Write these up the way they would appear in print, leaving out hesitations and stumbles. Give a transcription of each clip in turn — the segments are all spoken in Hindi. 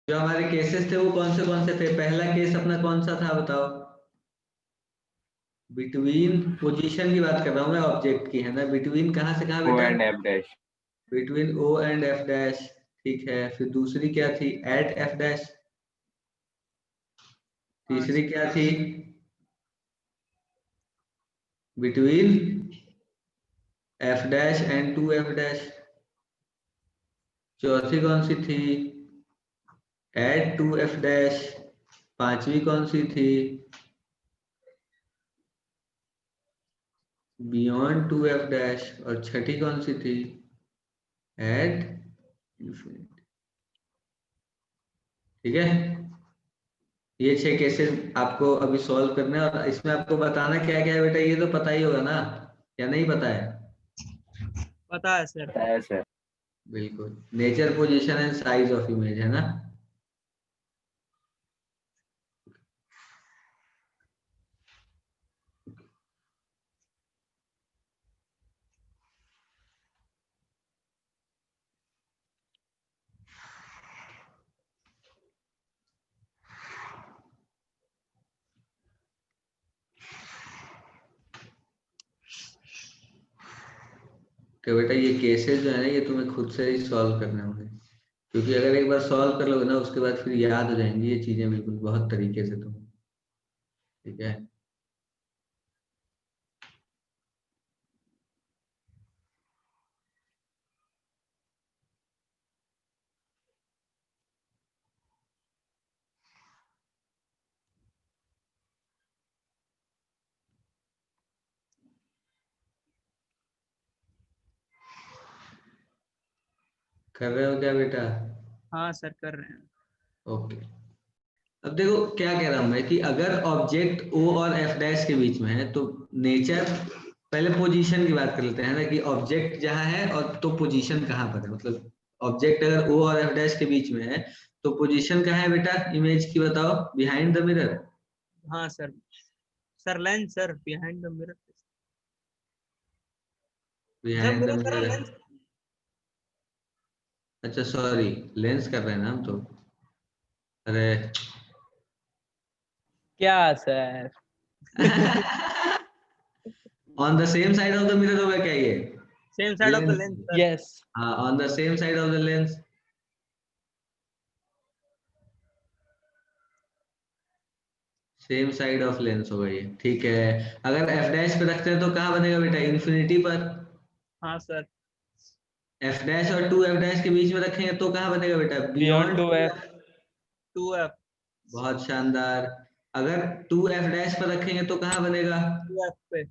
जो हमारे केसेस थे वो कौन से थे? पहला केस अपना कौन सा था बताओ? बिटवीन पोजीशन की बात कर रहा हूँ मैं, ऑब्जेक्ट की, है ना? बिटवीन कहाँ से कहाँ O बेटा? and F dash। Between O and F dash. ठीक है, फिर दूसरी क्या थी? At F dash. हाँ तीसरी सर। क्या थी? Between F dash and two F dash. चौथी कौन सी थी? At two F dash. पांचवी कौन सी थी? Beyond two F dash. और छठी कौन सी थी? At infinity. ठीक है, ये 6 केसेस आपको अभी सॉल्व करने हैं, और इसमें आपको बताना क्या क्या है बेटा, ये तो पता ही होगा ना, या नहीं पता है? पता है सर। पता है सर। बिल्कुल, nature, position and size of image, है ना? तो बेटा ये केसेस जो है ना, ये तुम्हें खुद से ही सॉल्व करने होंगे, क्योंकि अगर एक बार सॉल्व कर लोगे ना, उसके बाद फिर याद हो जाएंगी ये चीजें बिल्कुल बहुत तरीके से तुम्हें। ठीक है, कर रहे हो क्या बेटा? हाँ सर कर रहे हैं। ओके, अब देखो क्या कह रहा हूं मैं, कि अगर ऑब्जेक्ट ओ और एफ डैश के बीच में है तो नेचर, पहले पोजीशन की बात कर लेते हैं ना, कि ऑब्जेक्ट जहां है और तो पोजीशन कहाँ पर है। मतलब ऑब्जेक्ट अगर ओ और एफ डैश के बीच में है तो पोजीशन कहाँ है बेटा इमेज की, बताओ? Behind the mirror. हाँ sir. Sir lens sir, behind the mirror. जब behind the mirror sir mirror. Lens. अच्छा सॉरी, लेंस कर रहे हैं ना हम तो। अरे क्या sir? On the same side of the mirror होगा क्या ये? Same side of the lens. Lens sir. Yes. हाँ, on the same side of the lens. Same side of lens होगा ये, ठीक है। अगर एफ डैश पे रखते हैं तो कहाँ बनेगा बेटा? इन्फिनिटी पर। हाँ सर। एफ डैश और टू एफ डैश के बीच में रखेंगे तो कहाँ बनेगा बेटा? Beyond beyond two two F. F. 2F। बहुत शानदार। अगर टू एफ डैश पर रखेंगे तो कहाँ बनेगा? 2F पे।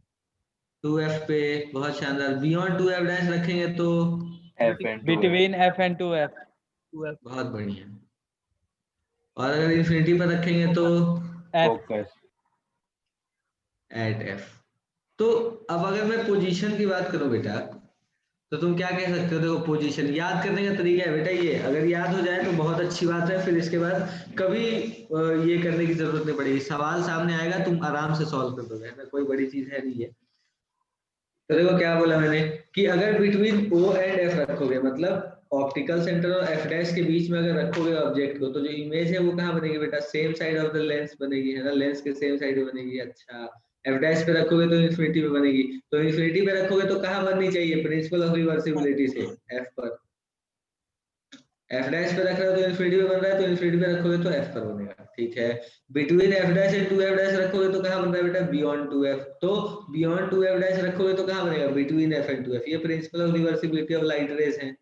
टू एफ पे। बहुत शानदार। बियॉन्ड टू एफ डैश रखेंगे तो? F and 2F। Between F and two F. 2F। बहुत बढ़िया। और अगर इन्फिनिटी पर रखेंगे तो? एफ। फोकस। At F. तो अब अगर मैं पोजीशन की बात करूं बेटा, तो तुम क्या कह सकते हो? देखो, पोजीशन याद करने का तरीका है बेटा ये, अगर याद हो जाए तो बहुत अच्छी बात है, फिर इसके बाद कभी ये करने की जरूरत नहीं पड़ेगी। सवाल सामने आएगा, तुम आराम से सॉल्व कर दोगे, है ना? कोई बड़ी चीज है नहीं है। तो देखो क्या बोला मैंने, कि अगर बिटवीन ओ एंड एफ रखोगे, मतलब ऑप्टिकल सेंटर और एफ डैश के बीच में अगर रखोगे ऑब्जेक्ट को, तो जो इमेज है वो कहाँ बनेगी बेटा? Same side of the lens बनेगी, है ना? लेंस के सेम साइड में बनेगी। अच्छा, एफ डैश पे रखोगे तो इन्फिनिटी पे बनेगी। तो इन्फिनिटी पे रखोगे तो कहाँ बननी चाहिए? प्रिंसिपल ऑफ रिवर्सिबिलिटी से, एफ पर। एफ डैश पे रख रहे हो तो इन्फिनिटी पे बन रहा है, तो इन्फिनिटी पे रखोगे तो एफ पर बनेगा। ठीक है, between F dash and two F dash रखोगे तो कहाँ बन रहा है बेटा? Beyond two F. तो बियॉन्ड टू एफ डैश रखोगे तो कहाँ बनेगा? Between F and two F. ये principle of reversibility of light rays है।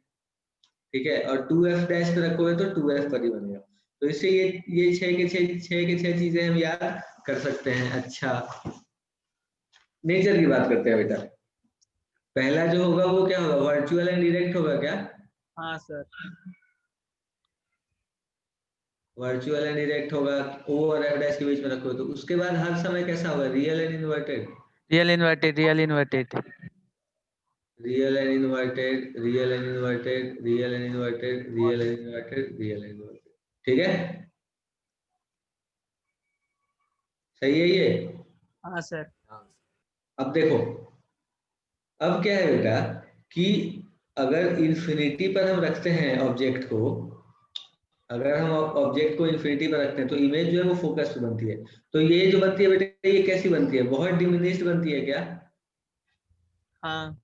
ठीक है, और टू एफ डैश पे रखोगे तो टू एफ पर ही बनेगा। तो इससे ये छह के छह चीजें हम याद कर सकते हैं। अच्छा, नेचर की बात करते हैं बेटा। पहला जो होगा वो क्या होगा? वर्चुअल एंड डायरेक्ट होगा क्या? हाँ सर। वर्चुअल एंड डायरेक्ट होगा। ओ और एफ डैश के बीच में रखोगे तो उसके बाद हर समय कैसा होगा? Real and inverted. Real inverted, real inverted. Real and inverted, real and inverted, real and inverted, real and inverted, real and inverted. ठीक है, सही है ये? हाँ सर। अब देखो, अब क्या है बेटा, कि अगर इन्फिनिटी पर हम रखते हैं ऑब्जेक्ट को, अगर हम ऑब्जेक्ट को इन्फिनिटी पर रखते हैं तो इमेज जो है वो फोकस पे बनती है। तो ये जो बनती है बेटा, ये कैसी बनती है? बहुत डिमिनिश्ड बनती है क्या? हाँ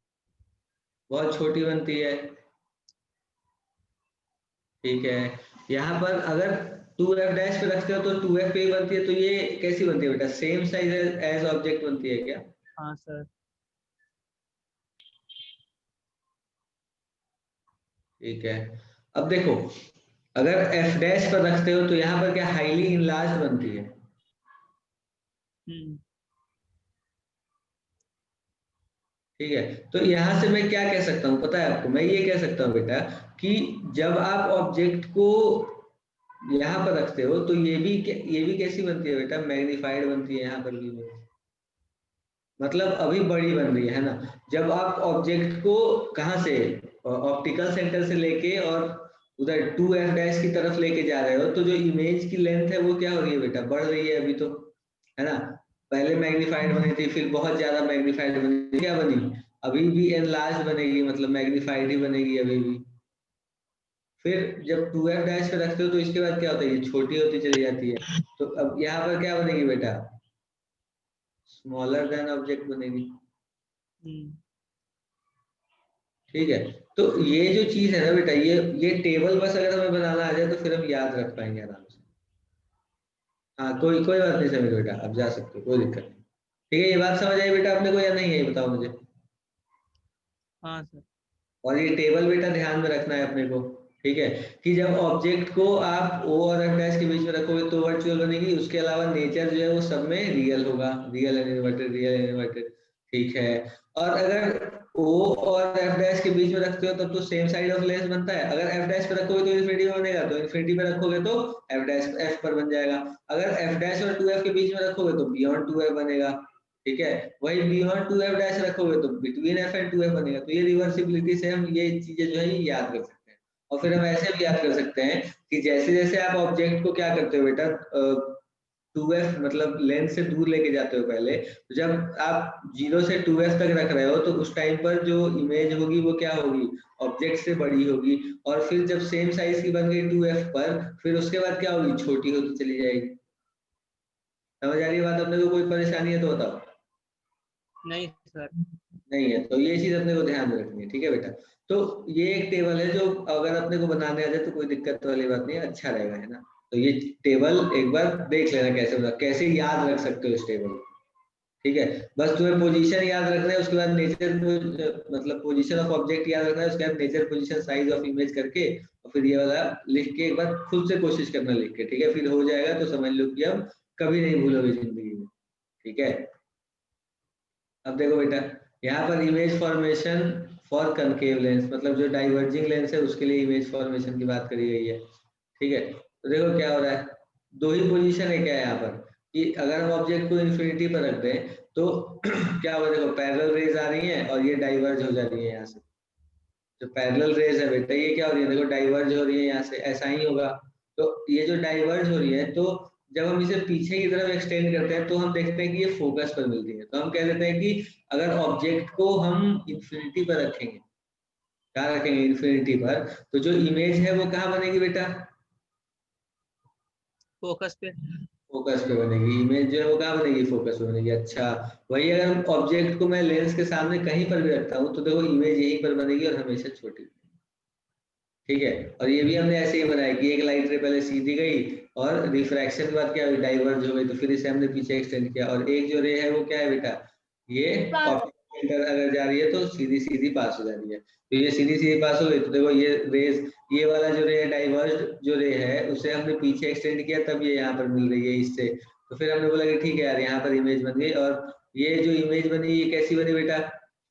बहुत छोटी बनती है। ठीक है, यहाँ पर अगर 2f डैश पे रखते हो तो 2f पे ही बनती है। तो ये कैसी बनती है बेटा? सेम साइज एज ऑब्जेक्ट बनती है क्या? हाँ सर। ठीक है, अब देखो, अगर f डैश पर रखते हो तो यहाँ पर क्या हाईली इनलार्ज बनती है? हम्म ठीक है, तो यहाँ से मैं क्या कह सकता हूँ पता है आपको? मैं ये कह सकता हूँ बेटा कि जब आप ऑब्जेक्ट को यहाँ पर रखते हो तो ये भी कैसी बनती है बेटा? मैग्नीफाइड बनती है यहाँ पर भी। मतलब अभी बड़ी बन रही है ना? जब आप ऑब्जेक्ट को कहाँ से, ऑप्टिकल सेंटर से लेके और उधर 2f डैश की तरफ लेके जा रहे हो तो जो इमेज की लेंथ है वो क्या हो रही है बेटा? बढ़ रही है अभी तो, है ना? पहले मैग्नीफाइड बनी थी, फिर बहुत ज्यादा मैग्नीफाइड बनी, क्या बनी? अभी भी एनलार्ज बनेगी, मतलब मैग्नीफाइड ही बनेगी अभी भी। फिर जब 2f डैश पे रखते हो तो इसके बाद क्या होता है? ये छोटी होती चली जाती है। तो अब यहाँ पर क्या बनेगी बेटा? स्मॉलर देन ऑब्जेक्ट बनेगी। हम्म ठीक है, तो ये जो चीज है ना बेटा, ये टेबल बस अगर हमें बनाना आ जाए तो फिर हम याद रख पाएंगे आराम से। हाँ, कोई कोई बात नहीं समीर बेटा, आप जा सकते हो, कोई दिक्कत नहीं। ठीक है, ये बात समझ आई बेटा आपने को या नहीं है, ये बताओ मुझे। हाँ सर। और ये टेबल बेटा ध्यान में रखना है अपने को। ठीक है, कि जब ऑब्जेक्ट को आप ओ और एफ डैश के बीच में रखोगे तो वर्चुअल बनेगी, उसके अलावा नेचर जो है वो सब में रियल होगा, real and inverted, real and inverted. ठीक है, और अगर ओ और एफ डैश के बीच में रखते हो तब तो सेम साइड ऑफ लेंस बनता है। अगर एफ डैश पे रखोगे तो इन्फिनिटी में बनेगा, तो इन्फिनिटी पे रखोगे तो एफ डैश एफ पर बन जाएगा। अगर एफ डैश और 2f के बीच में रखोगे तो बियॉन्ड 2f बनेगा। ठीक है, वही बियॉन्ड 2f डैश रखोगे तो बिटवीन f एंड 2f बनेगा। तो ये रिवर्सिबिलिटी से हम ये चीजें जो है ये याद कर सकते हैं। और फिर हम ऐसे भी याद कर सकते हैं कि जैसे जैसे आप ऑब्जेक्ट को क्या करते हो बेटा, 2f मतलब लेंथ से दूर लेके जाते हो पहले, तो जब आप 0 से 2f तक रख रहे हो तो उस टाइम पर जो इमेज होगी वो क्या होगी? ऑब्जेक्ट से बड़ी होगी। और फिर जब सेम साइज की बन गई 2f पर, फिर उसके बाद क्या होगी? छोटी होती चली जाएगी। समझ आ रही है बात अपने को? कोई परेशानी है तो बताओ। नहीं सर। नहीं है तो ये चीज अपने को ध्यान में रखनी है। ठीक है बेटा, तो ये एक टेबल है जो अगर अपने को बनाने आ जाए तो कोई दिक्कत वाली बात नहीं है, अच्छा रहेगा, है ना? तो ये टेबल एक बार देख लेना कैसे बना, कैसे याद रख सकते हो इस टेबल को। ठीक है, बस तुम्हें पोजीशन याद रखना है, उसके बाद नेचर मतलब पोजीशन ऑफ ऑब्जेक्ट याद रखना है, उसके बाद nature position size of image करके और फिर ये वाला लिख के एक बार खुद से कोशिश करना लिख के। ठीक है, फिर हो जाएगा तो समझ लो कि अब कभी नहीं भूलोगे जिंदगी में। ठीक है, अब देखो बेटा, यहाँ पर image formation for concave lens, मतलब जो डाइवर्जिंग लेंस है उसके लिए इमेज फॉर्मेशन की बात करी गई है। ठीक है, तो देखो क्या हो रहा है, दो ही पोजीशन है क्या यहाँ पर, कि अगर हम ऑब्जेक्ट को इन्फिनिटी पर रख दें तो क्या होगा? देखो पैरेलल रेज आ रही हैं और ये डाइवर्ज हो जा रही है यहाँ से। जो पैरेलल रेज है बेटा ये क्या हो रही है? देखो डाइवर्ज हो रही है यहाँ से, ऐसा ही होगा। तो ये जो डाइवर्ज हो रही है, तो जब हम इसे पीछे की तरफ एक्सटेंड करते हैं तो हम देखते हैं कि ये फोकस पर मिलती है। तो हम कह देते हैं कि अगर ऑब्जेक्ट को हम इंफिनिटी पर रखेंगे, क्या रखेंगे? इंफिनिटी पर, तो जो इमेज है वो कहाँ बनेगी बेटा? फोकस पे। फोकस पे बनेगी। इमेज जो है वो कहाँ बनेगी? फोकस पे बनेगी। अच्छा, वही अगर ऑब्जेक्ट को मैं लेंस के सामने कहीं पर भी रखता हूँ तो देखो इमेज यहीं पर बनेगी और हमेशा छोटी। ठीक है, और ये भी हमने ऐसे ही बनाया कि एक लाइट रे पहले सीधी गई और रिफ्रैक्शन के बाद क्या हुई? डाइवर्ज हो गई, तो फिर इसे हमने पीछे एक्सटेंड किया। और एक जो रे है वो क्या है बेटा? ये ऑप्टिकल अगर जा रही है तो सीधी सीधी पास हो जा रही है। तो ये सीधी सीधी पास हो गई तो देखो ये रेज, ये वाला जो रे है डाइवर्ज जो रे है उसे हमने पीछे एक्सटेंड किया, तब ये यहाँ पर मिल रही है इससे। तो फिर हमने बोला कि ठीक है यार, यहाँ पर इमेज बन गई। और ये जो इमेज बनी ये कैसी बनी बेटा?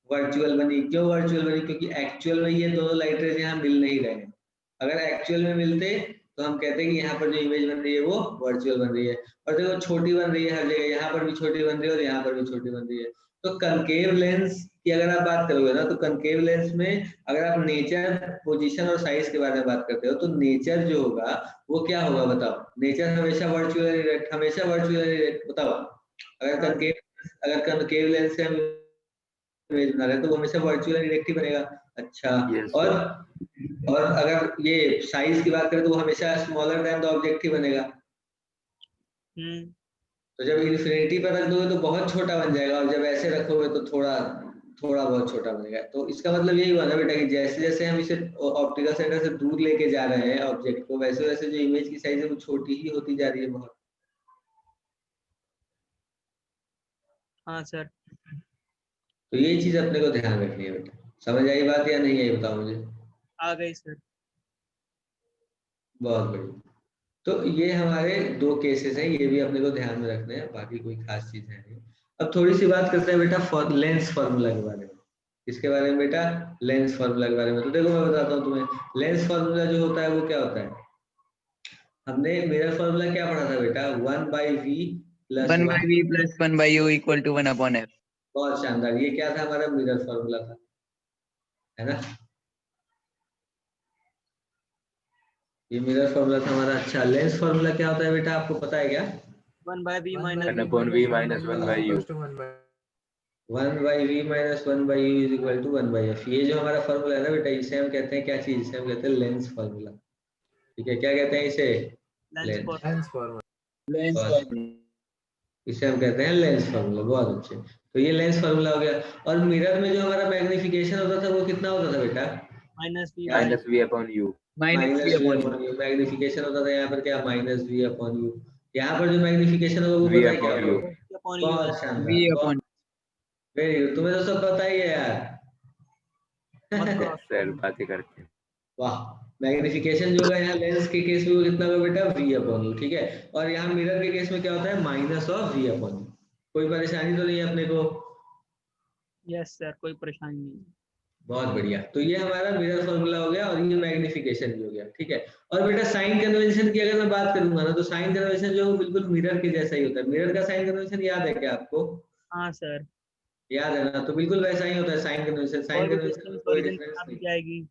वर्चुअल बनी। क्यों वर्चुअल बनी? क्योंकि एक्चुअल में ये दोनों लाइट रेज यहाँ मिल नहीं रहे हैं। अगर एक्चुअल में मिलते तो हम कहते हैं कि यहाँ पर जो इमेज बन रही है वो वर्चुअल बन रही है। और देखो छोटी बन रही है हर जगह, यहाँ पर भी छोटी बन रही है और यहाँ पर भी छोटी बन रही है। तो कनकेव लेंस की अगर आप बात करोगे ना, तो कनकेव लेंस में अगर आप नेचर, पोजीशन और साइज के बारे में बात करते हो तो नेचर जो होगा वो क्या होगा बताओ? नेचर हमेशा वर्चुअल डायरेक्ट, हमेशा वर्चुअल डायरेक्ट, बताओ। अगर हाँ कनकेव, अगर कनकेव लेंस से हम इमेज बना रहे हैं तो वो हमेशा वर्चुअल डायरेक्ट ही बनेगा। अच्छा, Yes, और अगर ये साइज की बात करें तो वो हमेशा स्मॉलर देन द ऑब्जेक्ट ही बनेगा। तो जब इन्फिनिटी पर रख दोगे तो बहुत छोटा बन जाएगा, और जब ऐसे रखोगे तो थोड़ा थोड़ा बहुत छोटा बनेगा। तो इसका मतलब यही हुआ ना बेटा कि जैसे जैसे हम इसे ऑप्टिकल सेंटर से दूर लेके जा रहे हैं ऑब्जेक्ट को, वैसे वैसे जो इमेज की साइज है वो छोटी ही होती जा रही है बहुत। हाँ सर। तो ये चीज अपने को ध्यान रखनी है बेटा। समझ आई बात या नहीं आई बताओ मुझे। आ गई सर। बहुत बढ़िया। तो ये हमारे दो केसेस हैं, ये भी अपने को ध्यान में रखने हैं, बाकी कोई खास चीज है नहीं। अब थोड़ी सी बात करते हैं बेटा लेंस फार्मूला के बारे में। इसके बारे में बेटा, लेंस फार्मूला के बारे में। तो देखो मैं बताता हूँ तुम्हें, लेंस फार्मूला जो होता है वो क्या होता है। हमने मिरर फार्मूला क्या पढ़ा था बेटा, 1/v plus 1 by 1। v plus 1 by u equal to 1 upon f. बहुत शानदार, ये क्या था हमारा मिरर फार्मूला था, है ना। ये मिरर फार्मूला था हमारा। अच्छा, लेंस फार्मूला क्या होता है बेटा, आपको पता है क्या। 1/v 1 upon v minus 1 by u. 1/v minus 1/u is equal to 1/f। ये जो हमारा फार्मूला है ना बेटा, इसे हम कहते हैं क्या चीज, इसे हम कहते हैं लेंस फार्मूला। ठीक है, क्या कहते हैं इसे, लेंस फॉर्मूला। Lens और formula. इसे हम कहते हैं लेंस फार्मूला। बहुत अच्छे। तो ये लेंस फार्मूला हो गया। और मिरर में जो हमारा मैग्निफिकेशन होता था वो कितना होता था बेटा, -v Minus v upon u. Minus v minus v upon u. Upon u. Magnification होता था यहाँ पर क्या, माइनस वी अपॉन यू। यहाँ पर जो मैग्निफिकेशन होगा वो v पता है क्या upon होगा। u. upon u बहुत है। शानदार, V बहुत upon वेरी गुड। तुम्हें तो सब पता ही है यार। मत करो Yes, sir, बातें करते हैं। वाह। मैग्निफिकेशन जो होगा यहाँ लेंस के केस में वो कितना होगा बेटा, वी अपॉन यू। ठीक है, और यहाँ मिरर के केस में क्या होता है, minus of v upon u. कोई परेशानी तो नहीं है अपने को। यस सर, कोई परेशानी नहीं। बहुत बढ़िया। तो ये हमारा मिरर फॉर्मूला हो गया, और ये मैग्निफिकेशन भी हो गया। ठीक है, और बेटा साइन कन्वेंशन की अगर मैं बात करूंगा ना, तो साइन कन्वेंशन जो है वो बिल्कुल मिरर के जैसा ही होता है। मिरर का साइन कन्वेंशन याद है क्या आपको, हाँ सर। याद है ना। तो बिल्कुल वैसा ही होता है साइन कन्वेंशन। कोई साइन भी कन्वेंशन में डिस्टेंस कोई ओरिजिन डिफरेंस आ भी नहीं। जाएगी।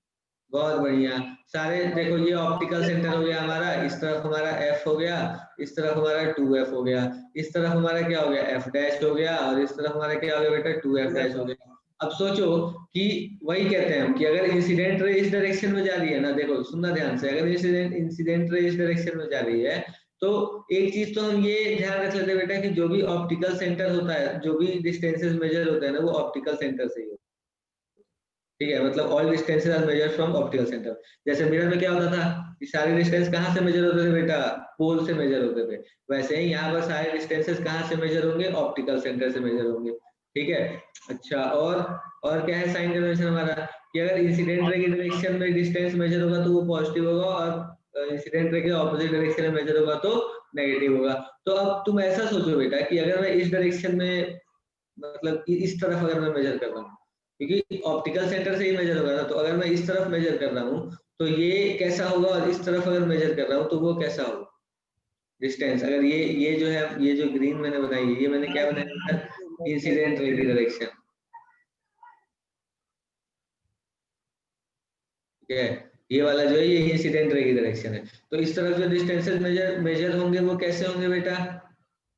बहुत बढ़िया। सारे देखो, ये ऑप्टिकल सेंटर हो गया हमारा, इस तरफ हमारा एफ हो गया, इस तरफ हमारा 2f हो गया, इस तरफ हमारा क्या हो गया, एफ डैश हो गया, और इस तरफ हमारा क्या हो गया बेटा, 2f डैश हो गया। अब सोचो कि वही कहते हैं हम कि अगर इंसिडेंट रे इस डायरेक्शन में जा रही है ना, देखो सुनना ध्यान से, अगर इंसिडेंट रे इस डायरेक्शन में जा रही है तो एक चीज तो हम ये ध्यान रख लेते हैं बेटा कि जो भी ऑप्टिकल सेंटर होता है, जो भी डिस्टेंसेस मेजर होते हैं ना, वो ऑप्टिकल सेंटर से ही होता है। ठीक है, मतलब all distances are measured from optical centre. जैसे मिरर में क्या होता था कि सारे डिस्टेंस कहाँ से मेजर होते थे बेटा, पोल से मेजर होते थे। वैसे ही यहाँ पर सारे डिस्टेंसेस कहाँ से मेजर होंगे, ऑप्टिकल सेंटर से मेजर होंगे। ठीक है। अच्छा, और क्या है साइन कन्वेंशन हमारा, कि अगर इंसिडेंट रे की डायरेक्शन में डिस्टेंस मेजर होगा तो वो पॉजिटिव होगा, और इंसिडेंट रे के ऑपोजिट डायरेक्शन में मेजर होगा तो नेगेटिव होगा। तो अब तुम ऐसा सोचो बेटा कि अगर मैं इस डायरेक्शन में, मतलब इस तरफ अगर मैं मेजर कर रहा हूँ, क्योंकि ऑप्टिकल सेंटर से ही मेजर होगा ना, तो अगर मैं इस तरफ मेजर कर रहा हूँ तो ये कैसा होगा, और इस तरफ अगर मेजर कर रहा हूँ तो वो कैसा होगा डिस्टेंस। अगर ये जो है, ये जो ग्रीन मैंने बनाई है, ये मैंने क्या बनाया, इंसिडेंट रे की डायरेक्शन। ठीक है, ये वाला जो है ये इंसिडेंट रे की डायरेक्शन है। तो इस तरफ जो डिस्टेंसेस मेजर होंगे वो कैसे होंगे बेटा,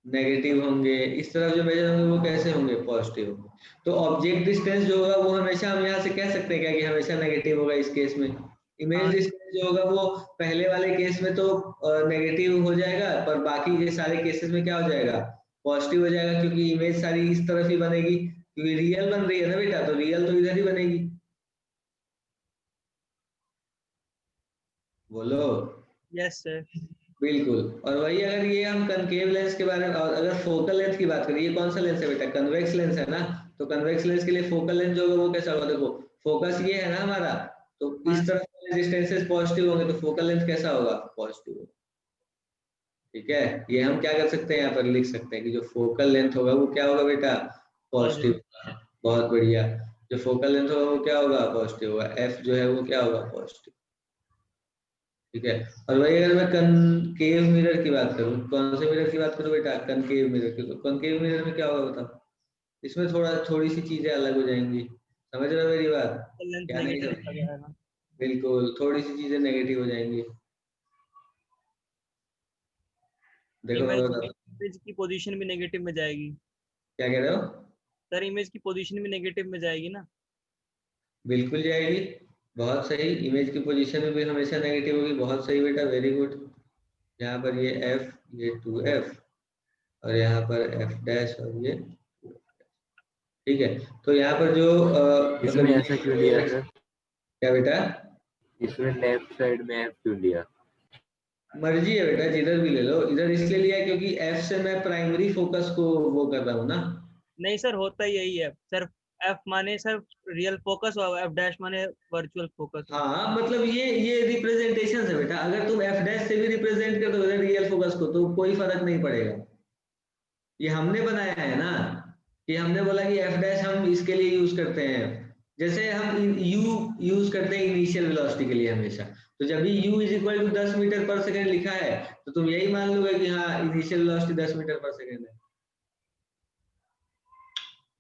नेगेटिव होंगे। इस तरफ जो मेजर होंगे वो कैसे होंगे, पॉजिटिव होंगे। तो ऑब्जेक्ट डिस्टेंस जो होगा वो हमेशा हम यहाँ से कह सकते हैं क्या, कि हमेशा नेगेटिव होगा इस केस में। इमेज हाँ। डिस्टेंस जो होगा वो पहले वाले केस में तो नेगेटिव हो जाएगा, पर बाकी के सारे केसेस में क्या हो जाएगा, पॉजिटिव हो जाएगा, क्योंकि इमेज सारी इस तरफ ही बनेगी, क्योंकि रियल बन रही है ना बेटा, तो रियल तो इधर ही बनेगी। बोलो। Yes sir. बिल्कुल। और वही अगर ये हम कनकेव लेंस के बारे में, और अगर फोकल लेंथ की बात करें, ये कौन सा लेंस है बेटा, कन्वेक्स लेंस है ना। तो कन्वेक्स लेंस के लिए फोकल लेंथ जो होगा वो कैसा होगा, देखो फोकस ये है ना हमारा, तो हाँ इस तरफ वाले डिस्टेंसेस पॉजिटिव होंगे तो फोकल लेंथ कैसा होगा, पॉजिटिव होगा। ठीक है, ये हम क्या कर सकते हैं, यहाँ पर लिख सकते हैं कि जो फोकल लेंथ होगा वो क्या होगा बेटा, पॉजिटिव। बहुत बढ़िया। जो फोकल लेंथ होगा वो क्या होगा, पॉजिटिव होगा। एफ जो है वो क्या होगा, पॉजिटिव। ठीक है, और वही अगर मैं कनकेव मिरर की बात करूं, कौन से मिरर की बात करूं बेटा, कनकेव मिरर की। तो कनकेव मिरर में क्या होगा बताओ, इसमें थोड़ी सी चीजें अलग हो जाएंगी। समझ रहे हो मेरी बात, लेंथ क्या नहीं नेगेटिव समझ। जाएगा। बिल्कुल, थोड़ी सी चीजें नेगेटिव हो जाएंगी। देखो मैं बताता हूं। इमेज की पोजीशन भी नेगेटिव में जाएगी। क्या कह रहे हो, सर इमेज की पोजीशन भी नेगेटिव में जाएगी ना। बिल्कुल जाएगी, बहुत सही। इमेज की पोजीशन में भी हमेशा नेगेटिव होगी, बहुत सही बेटा, वेरी गुड। यहाँ पर ये f, ये 2f, और यहाँ पर f डैश और ये 2f। ठीक है, तो यहाँ पर जो इसमें ऐसा क्यों लिया सर? क्या बेटा? इसमें लेफ्ट साइड में F क्यों लिया? मर्जी है बेटा, जिधर भी ले लो। इधर इसलिए लिया है क्योंकि f से मैं प्राइमरी फोकस को वो कर रहा हूँ ना। नहीं सर, होता यही है सर, एफ माने सर रियल फोकस और एफ डैश माने वर्चुअल फोकस। हाँ, मतलब ये रिप्रेजेंटेशन है बेटा। अगर तुम f डैश से भी रिप्रेजेंट कर दो रियल फोकस को तो कोई फर्क नहीं पड़ेगा। ये हमने बनाया है ना, कि हमने बोला कि f डैश हम इसके लिए यूज करते हैं, जैसे हम u यूज करते हैं इनिशियल वेलोसिटी के लिए हमेशा। तो जब भी u is equal to 10 metre per second लिखा है तो तुम यही मान लोगे कि हाँ initial velocity 10 metre per second है।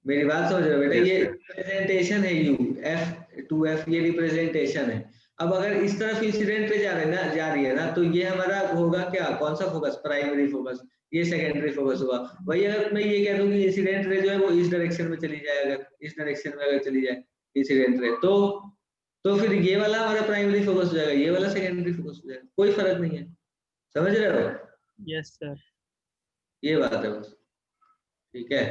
मेरी बात समझ रहे हो बेटा? Yes, ये sir. रिप्रेजेंटेशन है u, f 2f, ये रिप्रेजेंटेशन है। अब अगर इस तरफ इंसिडेंट पे जा रही है ना, तो ये हमारा होगा क्या, कौन सा फोकस? Primary focus. ये सेकेंडरी फोकस होगा। वही अगर मैं ये कह दूं कि इंसिडेंट रे जो है वो इस डायरेक्शन में चली जाए, अगर इस डायरेक्शन में अगर चली जाए इंसिडेंट रे, तो फिर ये वाला हमारा प्राइमरी फोकस हो जाएगा, ये वाला सेकेंडरी फोकस हो जाएगा, कोई फर्क नहीं है। समझ रहे हो? Yes sir. ये बात है बस, ठीक है।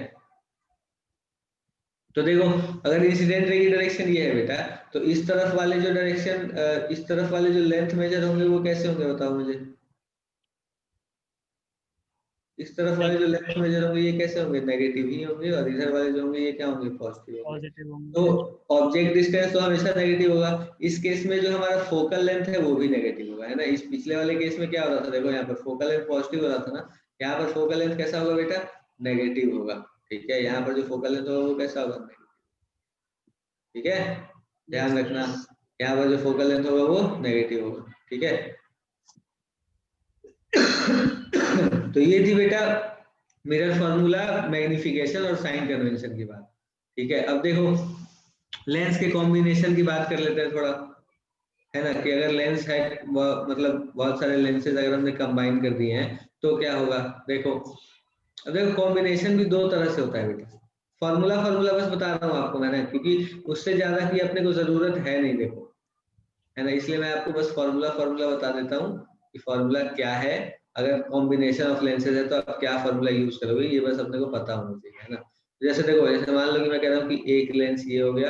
तो देखो, अगर इंसिडेंट रे की डायरेक्शन ये है बेटा, तो इस तरफ वाले जो डायरेक्शन, इस तरफ वाले जो लेंथ मेजर होंगे वो कैसे होंगे बताओ मुझे? इस तरफ वाले जो लेंथ मेजर होंगे ये कैसे होंगे? नेगेटिव ही होंगे, और इधर वाले जो होंगे ये क्या होंगे? पॉजिटिव होंगे। पॉजिटिव होंगे। तो ऑब्जेक्ट डिस्टेंस तो हमेशा नेगेटिव होगा। इस केस में जो हमारा फोकल लेंथ है वो भी नेगेटिव होगा, है ना। इस पिछले वाले केस में क्या हो रहा था? देखो यहाँ पर फोकल लेंथ पॉजिटिव हो रहा था ना, यहाँ पर फोकल लेंथ कैसा होगा बेटा? नेगेटिव होगा। ठीक है, यहाँ पर जो फोकल लेंथ होगा वो कैसा होगा? ठीक है, ध्यान रखना, यहाँ पर जो फोकल लेंथ होगा वो नेगेटिव होगा। ठीक है तो ये थी बेटा मिरर फार्मूला, मैग्निफिकेशन और साइन कन्वेंशन की बात। ठीक है, अब देखो लेंस के कॉम्बिनेशन की बात कर लेते हैं थोड़ा, है ना। कि अगर लेंस है मतलब बहुत सारे लेंसेज अगर हमने कंबाइन कर दिए हैं तो क्या होगा? देखो, अब देखो कॉम्बिनेशन भी दो तरह से होता है बेटा। फार्मूला बस बता रहा हूँ आपको मैंने, क्योंकि उससे ज्यादा की अपने को जरूरत है नहीं, देखो, है ना। इसलिए मैं आपको बस फार्मूला बता देता हूँ कि फार्मूला क्या है। अगर कॉम्बिनेशन ऑफ लेंसेज है तो आप क्या फार्मूला यूज करोगे, ये बस अपने को पता होना चाहिए, है ना। जैसे देखो, जैसे मान लो कि मैं कह रहा हूँ कि एक लेंस ये हो गया,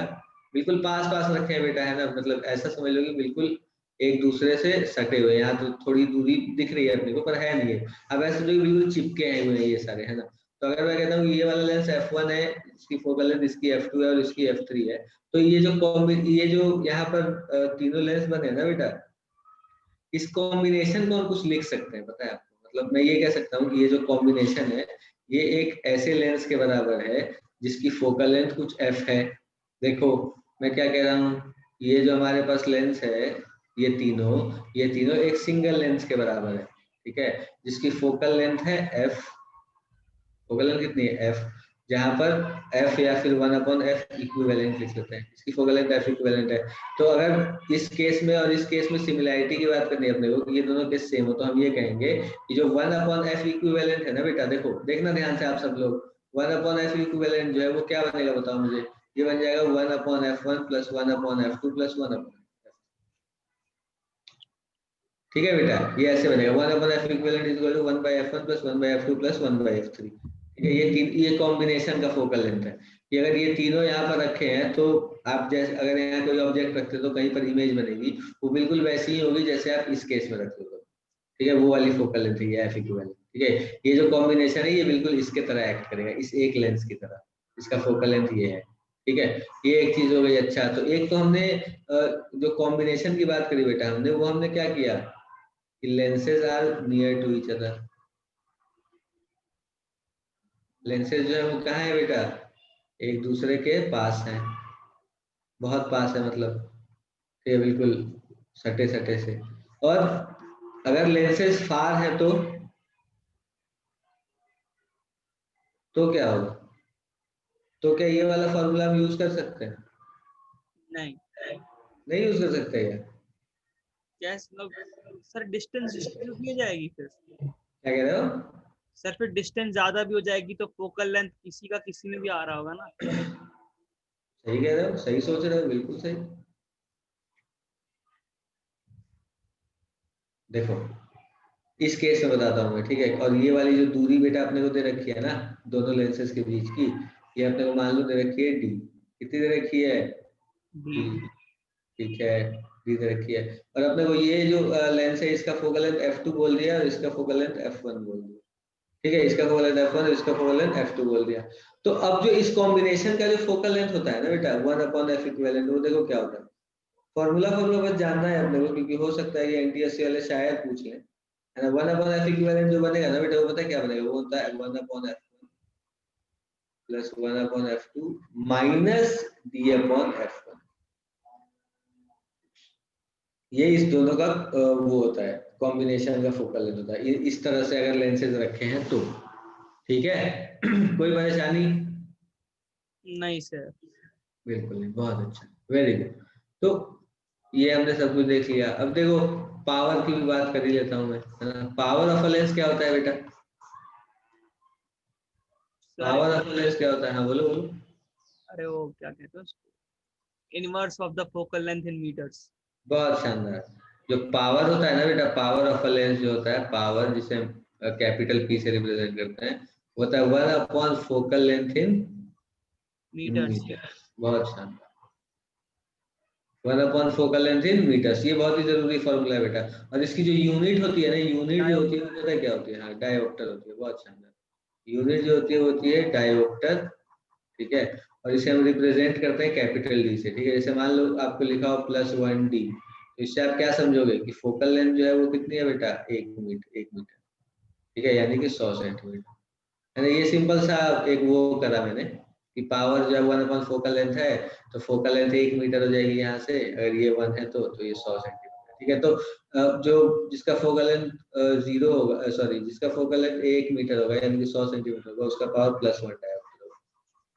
बिल्कुल पास पास रखे हैं बेटा, है ना। मतलब ऐसा समझ लो कि बिल्कुल एक दूसरे से सटे हुए। यहाँ तो थोड़ी दूरी दिख रही है अपने को, पर है नहीं है। अब ऐसे जो बिल्कुल चिपके हैं हुए ये सारे, है ना। तो अगर मैं कहता हूँ ये वाला लेंस f1 है, इसकी फोकल लेंथ इसकी f2 है और इसकी f3 है, तो ये जो यहाँ पर तीनों लेंस बने ना बेटा, इस कॉम्बिनेशन को हम कुछ लिख सकते हैं, पता है आपको? मतलब मैं ये कह सकता हूँ कि ये जो कॉम्बिनेशन है ये एक ऐसे लेंस के बराबर है जिसकी फोकल लेंथ कुछ f है। देखो मैं क्या कह रहा हूँ, ये जो हमारे पास लेंस है ये तीनों एक सिंगल लेंस के बराबर है। ठीक है, जिसकी फोकल लेंथ है f। फोकल लेंथ कितनी है? f, जहां पर f या फिर 1/f इक्विवेलेंट लिख लेते हैं। इसकी फोकल लेंथ f इक्विवेलेंट है। तो अगर इस केस में और इस केस में सिमिलैरिटी की बात करनी है अपने को कि ये दोनों केस सेम हो, तो हम ये कहेंगे कि जो 1/f इक्विवेलेंट है ना बेटा, देखो देखना ध्यान से आप सब लोग, 1/f इक्विवेलेंट जो है वो क्या बनेगा बताओ मुझे? ये बन जाएगा 1/f1 + 1/f2 + 1/f। ठीक है बेटा, ये ऐसे बनेगा 1/f equivalent equal to 1/f1 + 1/f2 + 1/f3। ठीक है, ये कॉम्बिनेशन का फोकल लेंथ है। कि अगर ये तीनों यहाँ पर रखे हैं तो आप जैसे अगर यहाँ कोई ऑब्जेक्ट रखते हो तो कहीं पर इमेज बनेगी, वो बिल्कुल वैसी ही होगी जैसे आप इस केस में रखते हो। ठीक है, वो वाली फोकल लेंथ है f इक्विवेलेंट। ठीक है, ये जो कॉम्बिनेशन है ये बिल्कुल इसके तरह एक्ट करेगा, इस एक लेंस की तरह। इसका फोकल लेंथ ये है। ठीक है, ये एक चीज हो गई। अच्छा, तो एक तो हमने जो कॉम्बिनेशन की बात करी बेटा, हमने क्या किया कि lenses are near to each other. Lenses जो है वो कहाँ है बेटा? एक दूसरे के पास है, बहुत पास है, मतलब ये बिल्कुल सटे सटे से। और अगर लेंसेज फार है तो क्या होगा? तो क्या ये वाला फॉर्मूला हम यूज कर सकते हैं? नहीं। नहीं यूज कर सकते क्या? यस सर, डिस्टेंस डिस्टेंस भी हो जाएगी फिर। क्या कह रहे हो? सर फिर डिस्टेंस ज्यादा भी हो जाएगी तो फोकल लेंथ किसी का किसी में भी आ रहा होगा ना। सही कह रहे हो, सही सोच रहे हो, बिल्कुल सही। देखो इस केस में बताता हूँ मैं, ठीक है। और ये वाली जो दूरी बेटा अपने को दे रखी है ना दोनों लेंसेज के बीच की, ये अपने को मान लो दे रखी है डी। कितनी दे रखी है? डी। डी। ठीक है, डी दे रखी है। और अपने को ये जो लेंस है इसका फोकल लेंथ f2 बोल दिया और इसका फोकल लेंथ f1 बोल दिया, ठीक है। इसका फोकल लेंथ f1 और इसका फोकल लेंथ f2 बोल दिया। तो अब जो इस कॉम्बिनेशन का जो फोकल लेंथ होता है ना बेटा 1/f इक्विवेलेंट, वो देखो क्या होता है। फॉर्मूला बस जानना है अपने को, क्योंकि हो सकता है ये एनटीएससी वाले शायद पूछ लें, है ना। 1/f इक्विवेलेंट जो बनेगा ना बेटा, वो पता है क्या बनेगा? वो होता है 1/f1 plus 1/f2 minus d/f1। ये इस दोनों का वो होता है, कॉम्बिनेशन का फोकल लेंथ होता है। इस तरह से अगर लेंसेज रखे हैं तो, ठीक है। कोई परेशानी? नहीं सर। बिल्कुल नहीं, बहुत अच्छा, वेरी गुड। तो ये हमने सब कुछ देख लिया। अब देखो पावर की भी बात कर ही लेता हूँ मैं, है ना। पावर ऑफ अ लेंस क्या होता है बेटा? Sir power of a lens क्या होता है? हाँ बोलो बोलो। अरे वो क्या कहते हैं उसको, inverse of the focal length in metres. बहुत शानदार। जो पावर होता है ना बेटा, पावर ऑफ अ लेंस जो होता है, पावर जिसे हम कैपिटल पी से रिप्रेजेंट करते हैं, वो होता है 1/फोकल लेंथ इन मीटर्स। मीटर। बहुत शानदार। 1/फोकल लेंथ इन मीटर्स, ये बहुत ही जरूरी फॉर्मूला है बेटा। और इसकी जो यूनिट होती है ना, यूनिट जो होती है वो पता है क्या होती है? हाँ डायोप्टर होती है। बहुत शानदार। यूनिट जो होती है वो होती है डायोप्टर, ठीक है। और इसे हम रिप्रेजेंट करते हैं कैपिटल डी से, ठीक है। जैसे मान लो आपको लिखा हो +1d, तो इससे आप क्या समझोगे कि फोकल लेंथ जो है वो कितनी है बेटा? 1 मीटर, ठीक है, यानी कि 100 सेंटीमीटर, है ना। ये सिंपल सा एक वो करा मैंने कि पावर जो है 1/फोकल लेंथ है, तो फोकल लेंथ 1 मीटर हो जाएगी यहाँ से, अगर ये 1 है तो ये 100 सेंटीमीटर, ठीक है। तो जो जिसका फोकल लेंथ 0 होगा, सॉरी, जिसका फोकल लेंथ 1 मीटर होगा यानी कि 100 सेंटीमीटर होगा, उसका पावर +1 डायोप्टर होगा,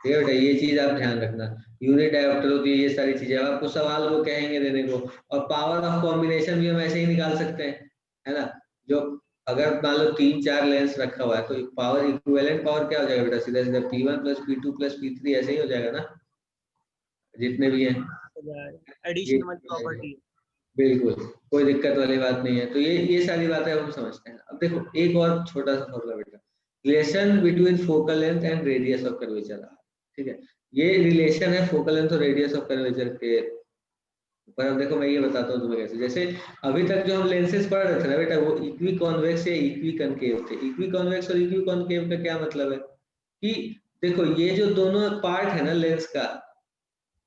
ठीक है बेटा। ये चीज आप ध्यान रखना, यूनिट डायोप्टर होती है, ये सारी चीजें। अब आपको सवाल वो कहेंगे देने को। और पावर ऑफ कॉम्बिनेशन भी हम ऐसे ही निकाल सकते हैं, है ना। जो अगर मान लो 3-4 लेंस रखा हुआ है, तो पावर इक्विवेलेंट पावर क्या हो जाएगा बेटा? सीधा सीधा P1 + P2 + P3 ऐसे ही हो जाएगा ना, जितने भी हैं ये। एडिशन वाली प्रॉपर्टी है। बिल्कुल, कोई दिक्कत वाली बात नहीं है। तो ये सारी बातें हम समझते हैं। अब देखो एक और छोटा सा फॉर्मूला बेटा, relation between focal length and radius of curvature, ठीक है। ये रिलेशन है फोकल लेंथ और रेडियस ऑफ कर्वेचर के ऊपर। अब देखो मैं ये बताता हूँ तुम्हें कैसे। जैसे अभी तक जो हम लेंसेज पढ़ रहे थे ना बेटा, वो इक्वी कॉन्वेक्स या इक्वी कनकेव थे। इक्वी कॉन्वेक्स और इक्वी कॉन्केव का क्या मतलब है कि देखो ये जो दोनों पार्ट है ना लेंस का,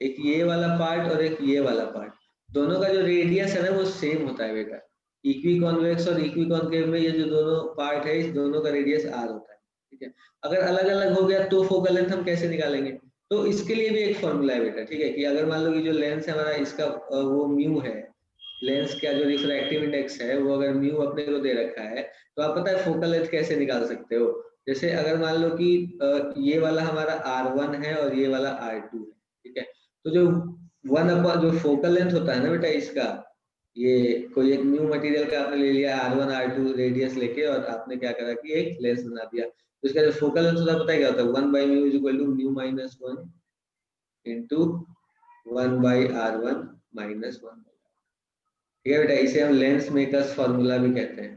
एक ये वाला पार्ट और एक ये वाला पार्ट, दोनों का जो रेडियस है ना वो सेम होता है बेटा। इक्वी कॉन्वेक्स और इक्वी कॉन्केव में ये जो दोनों पार्ट है, इस दोनों का रेडियस r होता है, ठीक है। अगर अलग अलग हो गया तो फोकल लेंथ हम कैसे निकालेंगे? तो इसके लिए भी एक फॉर्मूला है बेटा, ठीक है। कि अगर मान लो कि जो लेंस है हमारा, इसका वो म्यू है, लेंस का जो रिफ्रैक्टिव इंडेक्स है वो अगर म्यू अपने को दे रखा है, तो आप पता है फोकल लेंथ कैसे निकाल सकते हो? जैसे अगर मान लो कि ये वाला हमारा r1 है और ये वाला r2 है, ठीक है। तो जो 1/, जो फोकल लेंथ होता है ना बेटा इसका, ये कोई एक न्यू मटेरियल का आपने ले लिया r1 r2 रेडियस लेके, और आपने क्या करा कि एक लेंस बना दिया, तो इसका जो फोकल लेंथ होता है पता है क्या होता है? 1/μ = μ-1 into 1/r1 - 1, ठीक है बेटा। इसे हम लेंस मेकर्स फॉर्मूला भी कहते हैं,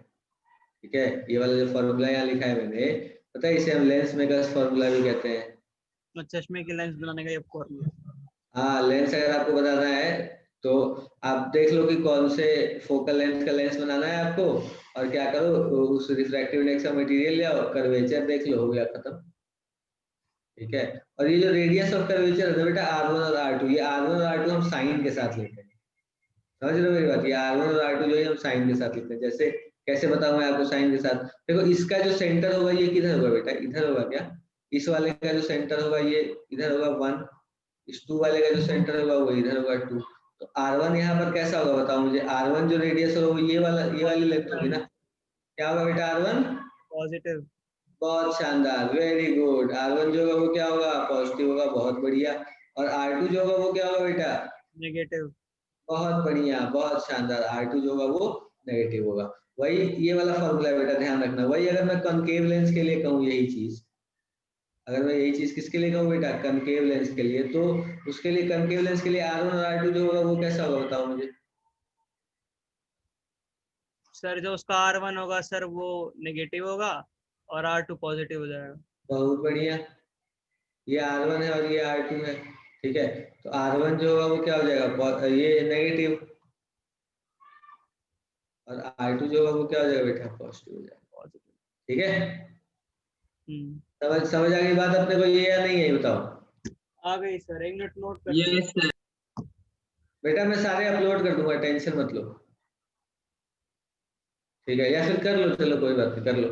ठीक है। ये वाला जो फॉर्मूला यहाँ लिखा है मैंने, पता है, इसे हम लेंस मेकर्स फॉर्मूला भी कहते हैं। चश्मे की लेंस बनाने का ये फॉर्मूला। हाँ, लेंस अगर आपको बताना है तो आप देख लो कि कौन से फोकल लेंथ का लेंस बनाना है आपको, और क्या करो, उस रिफ्रैक्टिव इंडेक्स का मटेरियल ले आओ, कर्वेचर देख लो, हो गया खत्म, ठीक है। और ये जो रेडियस ऑफ कर्वेचर है बेटा r1 और r2, ये r1 और r2 हम साइन के साथ लेते हैं, समझ रहे हो मेरी बात? ये r1 और r2 जो है हम साइन के साथ लिखते हैं। जैसे कैसे बताऊं मैं आपको साइन के साथ? देखो इसका जो सेंटर होगा ये किधर होगा बेटा? इधर होगा क्या? इस वाले का जो सेंटर होगा ये इधर होगा 1, इस 2 वाले का जो सेंटर होगा वो इधर होगा 2। तो r1 यहाँ पर कैसा होगा बताओ मुझे? r1 जो रेडियस होगा वो ये वाली लेंथ होगी ना। क्या होगा बेटा r1? पॉजिटिव। बहुत शानदार, वेरी गुड। r1 जो होगा वो क्या होगा? पॉजिटिव होगा, बहुत बढ़िया। और r2 जो होगा वो क्या होगा बेटा? नेगेटिव। बहुत बढ़िया, बहुत शानदार। r2 जो होगा वो नेगेटिव होगा। वही ये वाला फॉर्मूला बेटा, ध्यान रखना। वही अगर मैं कॉनकेव लेंस के लिए कहूँ यही चीज, अगर मैं यही चीज किसके लिए कहूँ बेटा, कनकेव लेंस के लिए, तो उसके लिए कनकेव लेंस के लिए R1 और R2 जो होगा वो कैसा होगा बताओ मुझे। सर जो उसका R1 होगा सर वो नेगेटिव होगा और R2 पॉजिटिव हो जाएगा। बहुत बढ़िया, ये R1 है और ये R2 है, ठीक है। तो R1 जो होगा वो क्या हो जाएगा, ये नेगेटिव, और R2 जो होगा वो क्या हो जाएगा बेटा, पॉजिटिव हो जाएगा, ठीक है। समझ आ गई बात अपने को ये या नहीं है, बताओ। आ गई सर, एक मिनट नोट कर। Yes, sir. बेटा मैं सारे अपलोड कर दूंगा, टेंशन मत लो, ठीक है, या फिर कर लो, चलो कोई बात नहीं, कर लो।